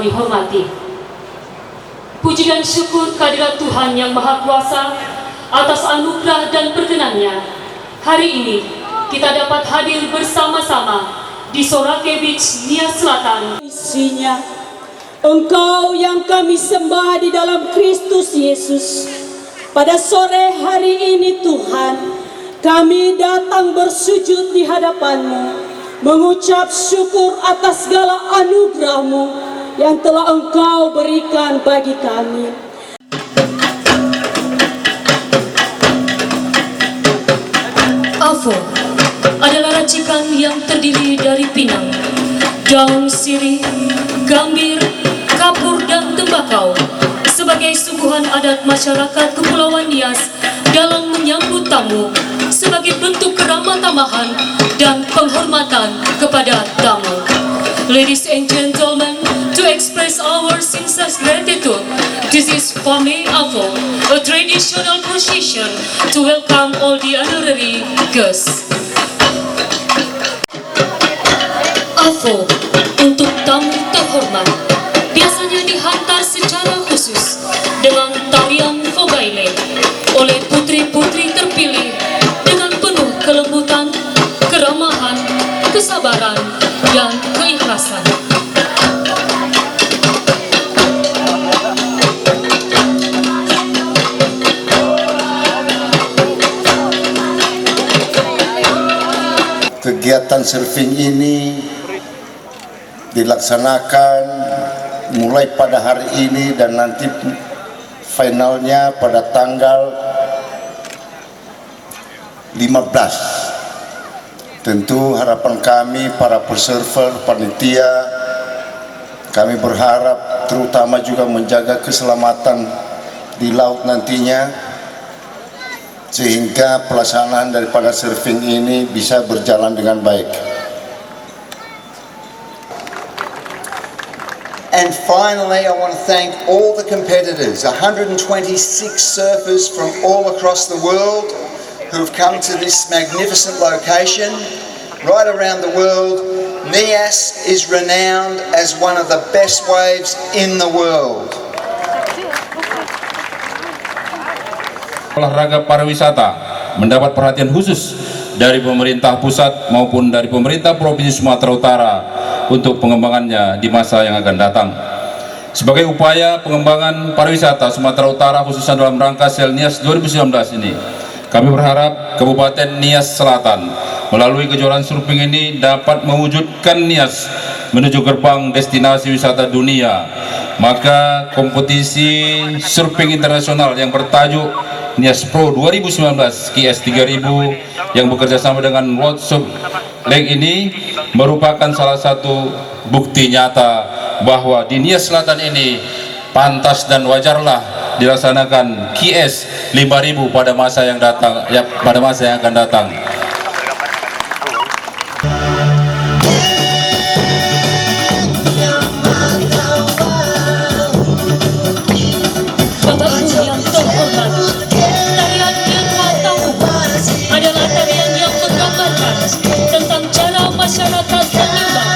kami hormati. Puji dan syukur kehadirat Tuhan Yang Maha Kuasa atas anugerah dan perkenannya. Hari ini kita dapat hadir bersama-sama di Sorake Beach, Nias Selatan. Isinya, Engkau yang kami sembah di dalam Kristus Yesus. Pada sore hari ini Tuhan, kami datang bersujud di hadapan-Mu, mengucap syukur atas segala anugerah-Mu yang telah Engkau berikan bagi kami. AVO adalah racikan yang terdiri dari pinang, daun sirih, gambir, kapur, dan tembakau sebagai suguhan adat masyarakat Kepulauan Nias dalam menyambut tamu sebagai bentuk keramah tamahan dan penghormatan kepada tamu. Ladies and gentlemen, to express our sincere gratitude, this is Pame AVO, a traditional procession to welcome all the honorary guests. AVO untuk tamu terhormat biasanya dihantar secara khusus dengan tarian Fogaile oleh putri-putri terpilih dengan penuh kelembutan, keramahan, kesabaran, dan keikhlasan. Kegiatan surfing ini dilaksanakan mulai pada hari ini dan nanti finalnya pada tanggal 15. Tentu harapan kami para pesurfer, panitia, kami berharap terutama juga menjaga keselamatan di laut nantinya, sehingga pelaksanaan daripada surfing ini bisa berjalan dengan baik. And finally, I want to thank all the competitors, 126 surfers from all across the world who have come to this magnificent location. Right around the world, Nias is renowned as one of the best waves in the world. Olahraga pariwisata mendapat perhatian khusus dari pemerintah pusat maupun dari pemerintah Provinsi Sumatera Utara untuk pengembangannya di masa yang akan datang. Sebagai upaya pengembangan pariwisata Sumatera Utara khususnya dalam rangka SEL Nias 2019 ini, kami berharap Kabupaten Nias Selatan melalui kejuaraan surfing ini dapat mewujudkan Nias menuju gerbang destinasi wisata dunia. Maka kompetisi surfing internasional yang bertajuk Nias Pro 2019 KS 3000 yang bekerja sama dengan World Surf League ini merupakan salah satu bukti nyata bahwa di Nias Selatan ini pantas dan wajarlah dilaksanakan KS 5000 pada masa yang datang, pada masa yang akan datang. Masyarakat Tanimbar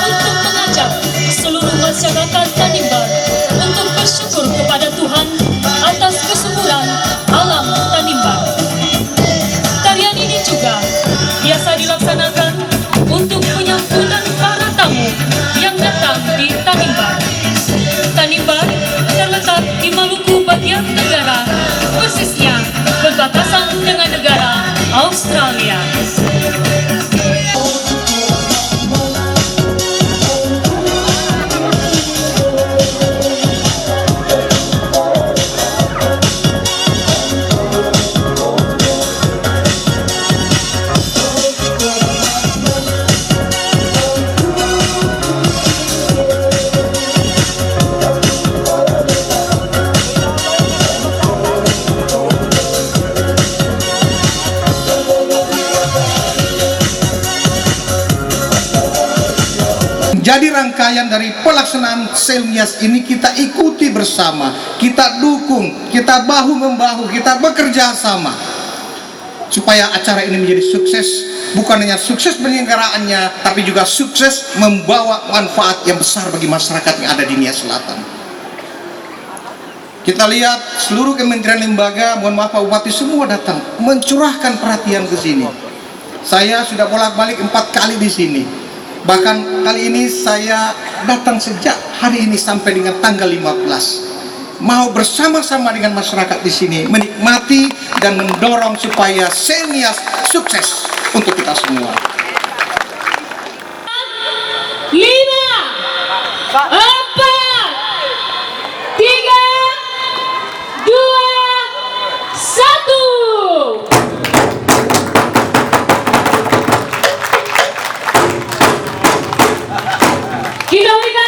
untuk mengajak seluruh masyarakat Tanimbar untuk bersyukur kepada Tuhan atas kesuburan alam Tanimbar. Tarian ini juga biasa dilaksanakan untuk menyambut para tamu yang datang di Tanimbar. Tanimbar terletak di Maluku bagian tenggara, persisnya berbatasan dengan negara Australia. Jadi rangkaian dari pelaksanaan SEL Nias ini kita ikuti bersama, kita dukung, kita bahu-membahu, kita bekerja sama. supaya acara ini menjadi sukses, bukan hanya sukses penyelenggaraannya, tapi juga sukses membawa manfaat yang besar bagi masyarakat yang ada di Nia Selatan. Kita lihat seluruh kementerian lembaga, mohon maaf Pak Bupati, semua datang mencurahkan perhatian ke sini. Saya sudah bolak-balik 4 kali di sini. Bahkan kali ini saya datang sejak hari ini sampai dengan tanggal 15. Mau bersama-sama dengan masyarakat di sini menikmati dan mendorong supaya Selnias sukses untuk kita semua. 5, 4, 3, 2, 1. Kita berikan